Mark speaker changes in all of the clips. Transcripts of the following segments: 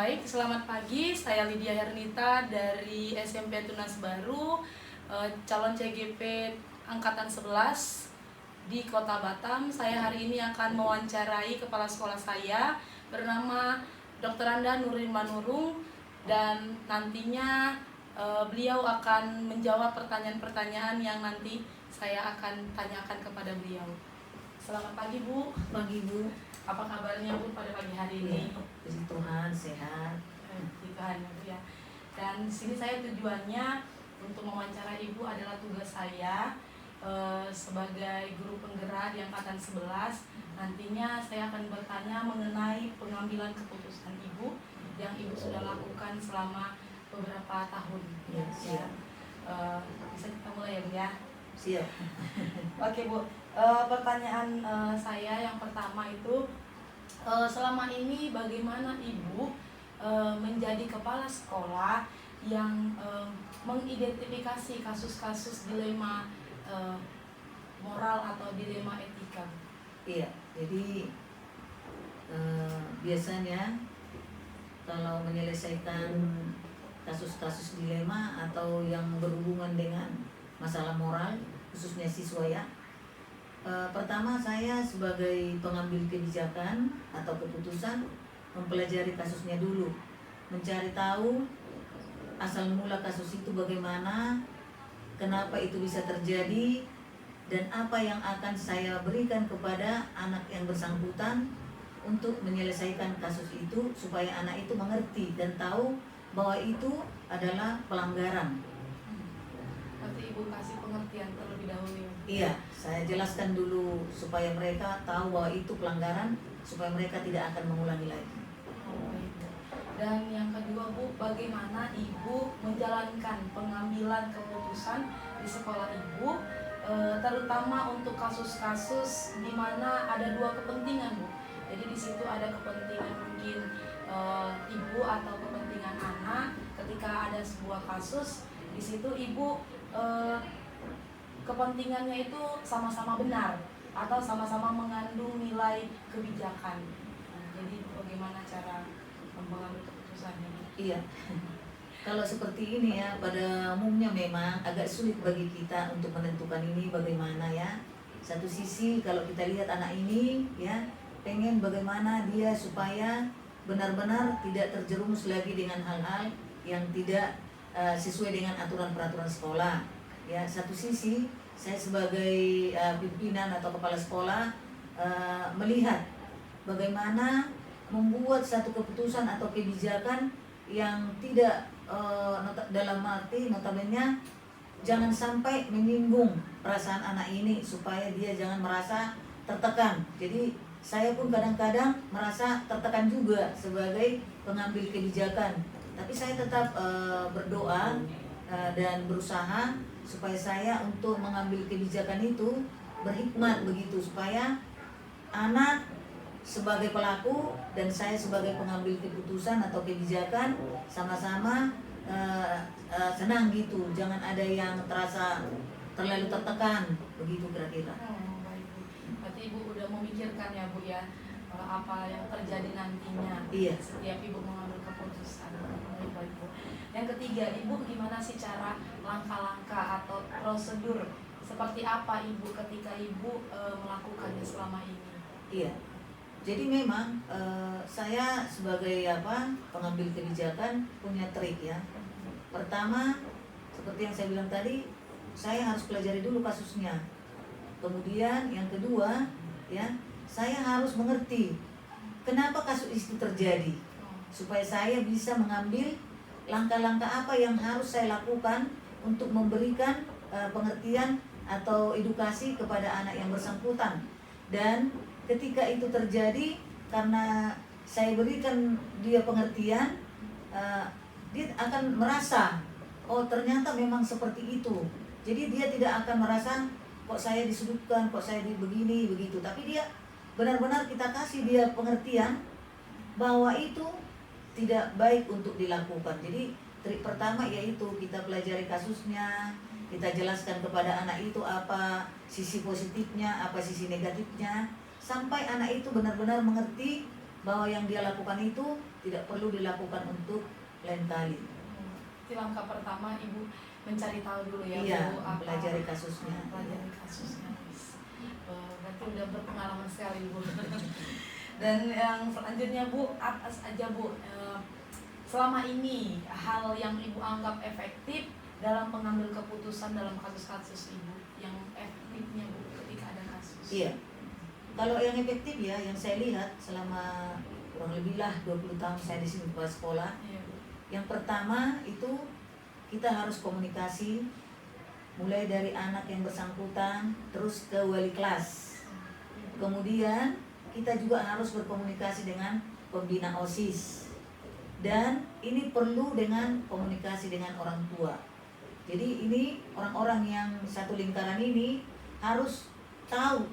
Speaker 1: Baik, selamat pagi. Saya Lydia Hernita dari SMP Tunas Baru, calon CGP Angkatan 11 di Kota Batam. Saya hari ini akan mewawancarai kepala sekolah saya bernama Dr. Anda Nurin Manurung, dan nantinya beliau akan menjawab pertanyaan-pertanyaan yang nanti saya akan tanyakan kepada beliau. Selamat pagi, Bu.
Speaker 2: Pagi, Bu.
Speaker 1: Apa kabarnya, Bu, pada pagi hari ini?
Speaker 2: Puji Tuhan, sehat.
Speaker 1: Puji Tuhan, Bu, ya. Dan di sini saya tujuannya untuk mewawancarai Ibu adalah tugas saya sebagai guru penggerak di Angkatan 11. Nantinya saya akan bertanya mengenai pengambilan keputusan Ibu yang Ibu sudah lakukan selama beberapa tahun.
Speaker 2: Ya, siap.
Speaker 1: Bisa kita mulai ya, Bu, ya?
Speaker 2: Siap.
Speaker 1: Oke, Bu. Pertanyaan saya yang pertama itu, selama ini bagaimana Ibu menjadi kepala sekolah yang mengidentifikasi kasus-kasus dilema moral atau dilema etika?
Speaker 2: Iya, jadi biasanya kalau menyelesaikan kasus-kasus dilema atau yang berhubungan dengan masalah moral, khususnya siswa ya, pertama saya sebagai pengambil kebijakan atau keputusan mempelajari kasusnya dulu, mencari tahu asal mula kasus itu bagaimana, kenapa itu bisa terjadi, dan apa yang akan saya berikan kepada anak yang bersangkutan untuk menyelesaikan kasus itu, supaya anak itu mengerti dan tahu bahwa itu adalah pelanggaran.
Speaker 1: Nanti Ibu kasih pengertian terlebih dahulu.
Speaker 2: Iya, saya jelaskan dulu supaya mereka tahu bahwa itu pelanggaran, supaya mereka tidak akan mengulangi lagi.
Speaker 1: Dan yang kedua, Bu, bagaimana Ibu menjalankan pengambilan keputusan di sekolah Ibu, terutama untuk kasus-kasus di mana ada dua kepentingan, Bu. Jadi di situ ada kepentingan mungkin Ibu atau kepentingan anak. Ketika ada sebuah kasus, di situ Ibu kepentingannya itu sama-sama benar atau sama-sama mengandung nilai kebijakan. Jadi bagaimana cara mengambil keputusannya?
Speaker 2: Iya. Kalau seperti ini ya, pada umumnya memang agak sulit bagi kita untuk menentukan ini bagaimana ya. Satu sisi kalau kita lihat anak ini ya, pengen bagaimana dia supaya benar-benar tidak terjerumus lagi dengan hal-hal yang tidak sesuai dengan aturan peraturan sekolah. Ya, satu sisi saya sebagai pimpinan atau kepala sekolah melihat bagaimana membuat satu keputusan atau kebijakan yang tidak dalam arti notabene jangan sampai menyinggung perasaan anak ini, supaya dia jangan merasa tertekan. Jadi saya pun kadang-kadang merasa tertekan juga sebagai pengambil kebijakan, tapi saya tetap berdoa dan berusaha supaya saya untuk mengambil kebijakan itu berhikmat begitu, supaya anak sebagai pelaku dan saya sebagai pengambil keputusan atau kebijakan sama-sama senang gitu, jangan ada yang terasa terlalu tertekan begitu kira-kira.
Speaker 1: Baik, Bu. Berarti Ibu udah memikirkan ya, Bu, ya, apa yang terjadi nantinya.
Speaker 2: Iya.
Speaker 1: Setiap Ibu mengambil keputusan. Baik, Bu. Yang ketiga, Ibu gimana sih cara langkah-langkah atau prosedur seperti apa Ibu ketika Ibu melakukannya selama ini?
Speaker 2: Iya. Jadi memang saya sebagai pengambil kebijakan punya trik ya. Pertama, seperti yang saya bilang tadi, saya harus pelajari dulu kasusnya. Kemudian yang kedua, ya, saya harus mengerti kenapa kasus itu terjadi, supaya saya bisa mengambil langkah-langkah apa yang harus saya lakukan untuk memberikan pengertian atau edukasi kepada anak yang bersangkutan. Dan ketika itu terjadi, karena saya berikan dia pengertian, dia akan merasa, oh ternyata memang seperti itu. Jadi dia tidak akan merasa, kok saya disudutkan, kok saya begini, begitu. Tapi dia benar-benar kita kasih dia pengertian bahwa itu tidak baik untuk dilakukan. Jadi trik pertama yaitu kita pelajari kasusnya, kita jelaskan kepada anak itu apa sisi positifnya, apa sisi negatifnya, sampai anak itu benar-benar mengerti bahwa yang dia lakukan itu tidak perlu dilakukan untuk lain kali.
Speaker 1: Itu langkah pertama Ibu mencari tahu dulu ya
Speaker 2: Iya,
Speaker 1: Bu, apa
Speaker 2: pelajari kasusnya.
Speaker 1: pelajari kasusnya. Berarti udah berpengalaman sekali Bu. Dan yang selanjutnya Bu, apa saja Bu selama ini hal yang Ibu anggap efektif dalam mengambil keputusan dalam kasus-kasus Ibu yang efektifnya Bu ketika ada kasus?
Speaker 2: Iya. Kalau yang efektif ya, yang saya lihat selama kurang lebih lah 20 tahun saya di sini kepala sekolah.
Speaker 1: Iya, Bu.
Speaker 2: Yang pertama itu kita harus komunikasi mulai dari anak yang bersangkutan terus ke wali kelas. Kemudian kita juga harus berkomunikasi dengan pembina OSIS. Dan ini perlu dengan komunikasi dengan orang tua. Jadi ini orang-orang yang satu lingkaran ini harus tahu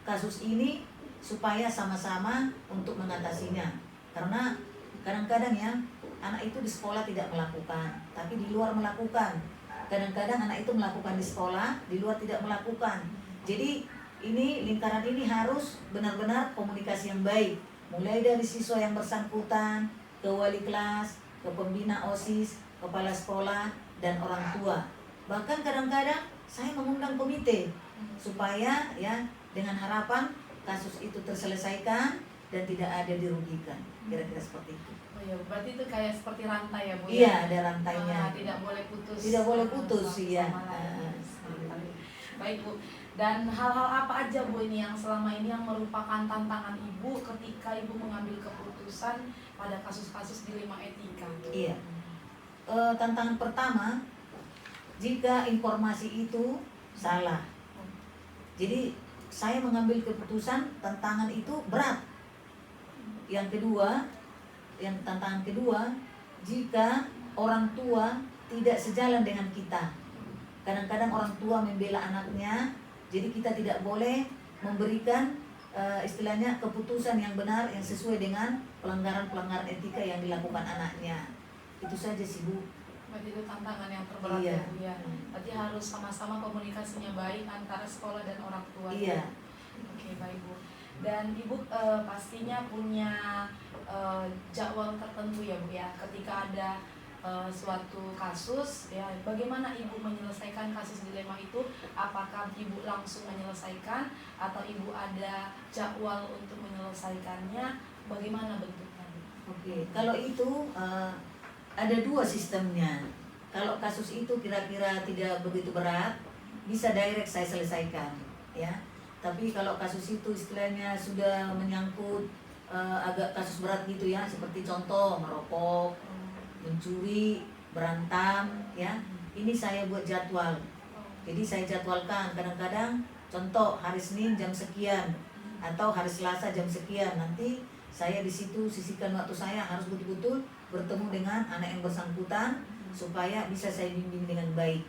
Speaker 2: kasus ini supaya sama-sama untuk mengatasinya. Karena kadang-kadang ya anak itu di sekolah tidak melakukan, tapi di luar melakukan. Kadang-kadang anak itu melakukan di sekolah, di luar tidak melakukan. Jadi ini lingkaran ini harus benar-benar komunikasi yang baik. Mulai dari siswa yang bersangkutan, ke wali kelas, ke pembina OSIS, kepala sekolah, dan orang tua. Bahkan kadang-kadang saya mengundang komite supaya ya dengan harapan kasus itu terselesaikan dan tidak ada dirugikan. Kira-kira seperti itu.
Speaker 1: Oh ya, berarti itu kayak seperti rantai ya Bu?
Speaker 2: Iya, ada rantainya.
Speaker 1: Tidak boleh putus.
Speaker 2: Tidak boleh putus, iya.
Speaker 1: Baik Bu. Dan hal-hal apa aja Bu ini yang selama ini yang merupakan tantangan Ibu ketika Ibu mengambil keputusan pada kasus-kasus dilema etika?
Speaker 2: Iya. Tantangan pertama, jika informasi itu salah. Jadi saya mengambil keputusan, tantangan itu berat. Yang kedua, tantangan kedua, jika orang tua tidak sejalan dengan kita. Kadang-kadang orang tua membela anaknya, jadi kita tidak boleh memberikan istilahnya keputusan yang benar yang sesuai dengan pelanggaran-pelanggaran etika yang dilakukan anaknya. Itu saja sih Bu.
Speaker 1: Berarti itu tantangan yang terberat
Speaker 2: Iya.
Speaker 1: ya Bu ya. Berarti harus sama-sama komunikasinya baik antara sekolah dan orang tua.
Speaker 2: Iya.
Speaker 1: Oke, baik Bu. Dan Ibu pastinya punya jadwal tertentu ya Bu ya. Ketika ada suatu kasus ya, bagaimana Ibu menyelesaikan kasus dilema itu? Apakah Ibu langsung menyelesaikan atau Ibu ada jadwal untuk menyelesaikannya? Bagaimana bentuknya?
Speaker 2: Oke, kalau itu ada dua sistemnya. Kalau kasus itu kira-kira tidak begitu berat, bisa direct saya selesaikan, ya. Tapi kalau kasus itu istilahnya sudah menyangkut agak kasus berat gitu ya, seperti contoh merokok, mencuri, berantam, ya. Ini saya buat jadwal. Jadi saya jadwalkan kadang-kadang contoh hari Senin jam sekian atau hari Selasa jam sekian. Nanti saya di situ sisihkan waktu saya harus betul-betul bertemu dengan anak yang bersangkutan supaya bisa saya bimbing dengan baik.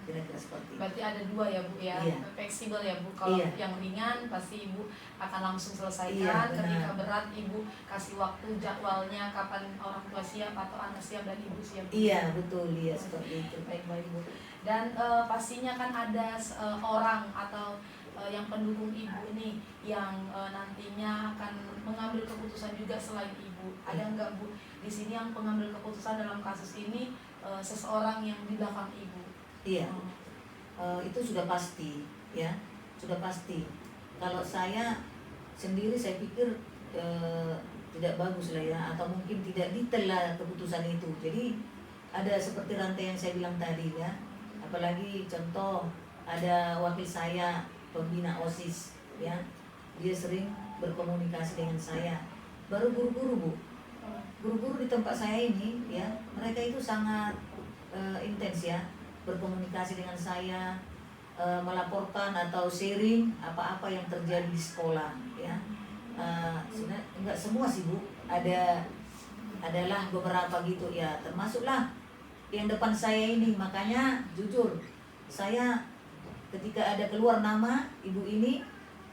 Speaker 2: Kira-kira seperti itu.
Speaker 1: Berarti ada dua ya Bu ya,
Speaker 2: Iya.
Speaker 1: fleksibel ya Bu. Kalau
Speaker 2: Iya.
Speaker 1: yang ringan pasti Ibu akan langsung selesaikan.
Speaker 2: Iya, benar.
Speaker 1: Ketika berat Ibu kasih waktu jadwalnya kapan orang tua siap atau anak siap dan Ibu siap.
Speaker 2: Iya, betul, iya seperti itu.
Speaker 1: Baik Bu. Dan pastinya kan ada orang atau yang pendukung Ibu ini yang nantinya akan mengambil keputusan juga selain Ibu. Ada nggak Bu di sini yang pengambil keputusan dalam kasus ini seseorang yang di belakang Ibu?
Speaker 2: Iya, itu sudah pasti, ya, sudah pasti. Kalau saya sendiri saya pikir tidak bagus lah ya, atau mungkin tidak detail lah keputusan itu. Jadi ada seperti rantai yang saya bilang tadi ya. Apalagi contoh ada wakil saya pembina OSIS, ya, dia sering berkomunikasi dengan saya. Baru guru-guru Bu, guru-guru di tempat saya ini, ya, mereka itu sangat intens ya berkomunikasi dengan saya, melaporkan atau sharing apa-apa yang terjadi di sekolah, ya. Sebenarnya enggak semua sih Bu, adalah beberapa gitu ya, termasuklah yang depan saya ini. Makanya jujur saya ketika ada keluar nama ibu ini,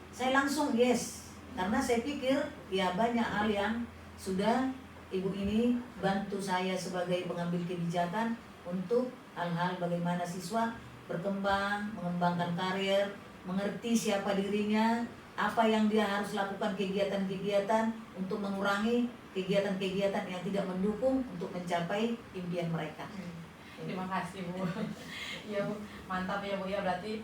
Speaker 2: saya langsung yes, karena saya pikir ya banyak hal yang sudah ibu ini bantu saya sebagai pengambil kebijakan untuk hal-hal bagaimana siswa berkembang, mengembangkan karir, mengerti siapa dirinya, apa yang dia harus lakukan kegiatan-kegiatan untuk mengurangi kegiatan-kegiatan yang tidak mendukung untuk mencapai impian mereka.
Speaker 1: Terima kasih Bu. Ya Bu, mantap ya Bu ya. Berarti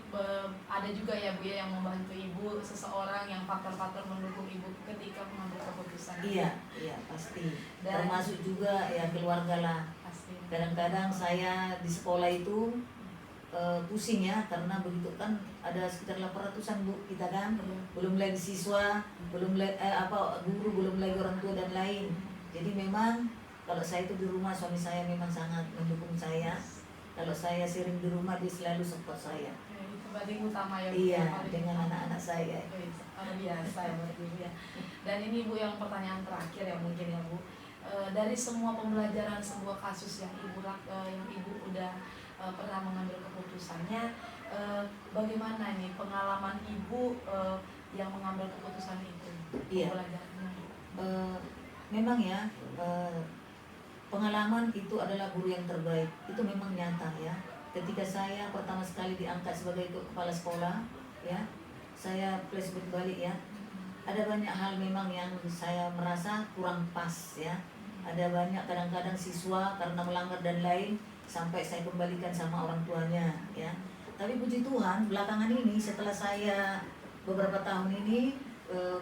Speaker 1: ada juga ya Bu ya yang membantu Ibu, seseorang yang faktor-faktor mendukung Ibu ketika mengambil keputusan.
Speaker 2: Iya, iya pasti.
Speaker 1: Dan-
Speaker 2: Termasuk juga ya keluarga lah.
Speaker 1: Pasti.
Speaker 2: Kadang-kadang saya di sekolah itu pusing ya, karena begitu kan ada sekitar 800-an Bu kita kan, belum lagi siswa, belum lagi guru, belum lagi orang tua dan lain. Jadi memang kalau saya itu di rumah, suami saya memang sangat mendukung saya. Kalau saya sering di rumah, dia selalu support saya.
Speaker 1: Ya, itu paling utama ya Bu.
Speaker 2: Iya,
Speaker 1: Yang paling
Speaker 2: dengan
Speaker 1: utama.
Speaker 2: anak-anak saya.
Speaker 1: Luar biasa ya buat Ibu ya. Dan ini Bu yang pertanyaan terakhir ya mungkin ya Bu. Dari semua pembelajaran sebuah kasus yang Ibu udah pernah mengambil keputusannya, bagaimana nih pengalaman Ibu yang mengambil keputusan itu?
Speaker 2: Iya.
Speaker 1: Pembelajarannya.
Speaker 2: Memang ya, pengalaman itu adalah guru yang terbaik. Itu memang nyata ya. Ketika saya pertama sekali diangkat sebagai kepala sekolah, ya, saya flashback balik ya. Ada banyak hal memang yang saya merasa kurang pas ya. Ada banyak kadang-kadang siswa karena melanggar dan lain sampai saya kembalikan sama orang tuanya ya. Tapi puji Tuhan belakangan ini setelah saya beberapa tahun ini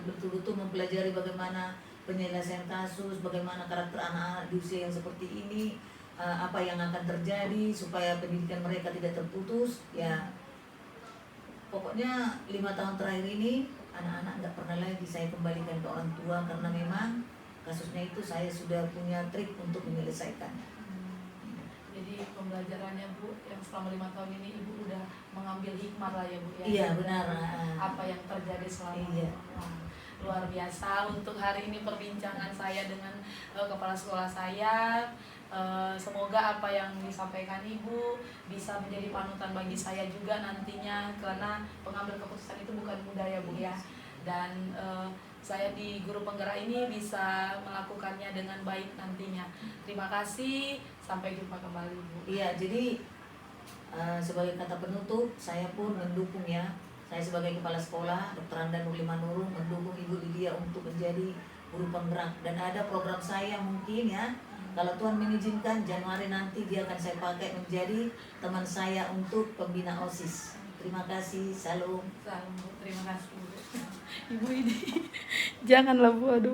Speaker 2: betul-betul mempelajari bagaimana penyelesaian kasus, bagaimana karakter anak-anak di usia yang seperti ini, apa yang akan terjadi supaya pendidikan mereka tidak terputus ya. Pokoknya 5 tahun terakhir ini anak-anak nggak pernah lagi saya kembalikan ke orang tua, karena memang kasusnya itu saya sudah punya trik untuk menyelesaikannya.
Speaker 1: Jadi pembelajarannya Bu yang selama 5 tahun ini Ibu udah mengambil hikmah lah ya Bu ya.
Speaker 2: Iya benar.
Speaker 1: Apa yang terjadi selama
Speaker 2: Iya.
Speaker 1: Luar biasa untuk hari ini perbincangan saya dengan kepala sekolah saya. Semoga apa yang disampaikan Ibu bisa menjadi panutan bagi saya juga nantinya, karena pengambil keputusan itu bukan mudah ya Bu ya. Dan saya di Guru Penggerak ini bisa melakukannya dengan baik nantinya. Terima kasih, sampai jumpa kembali Bu.
Speaker 2: Iya, jadi sebagai kata penutup, saya pun mendukung ya. Saya sebagai kepala sekolah, Dr. Anda Nurlima Nurul, mendukung Ibu Lydia untuk menjadi guru penggerak. Dan ada program saya mungkin ya, kalau Tuhan mengizinkan, Januari nanti dia akan saya pakai menjadi teman saya untuk pembina OSIS. Terima kasih, salam.
Speaker 1: Salam Bu, terima kasih Bu. Ibu ini janganlah Bu, aduh.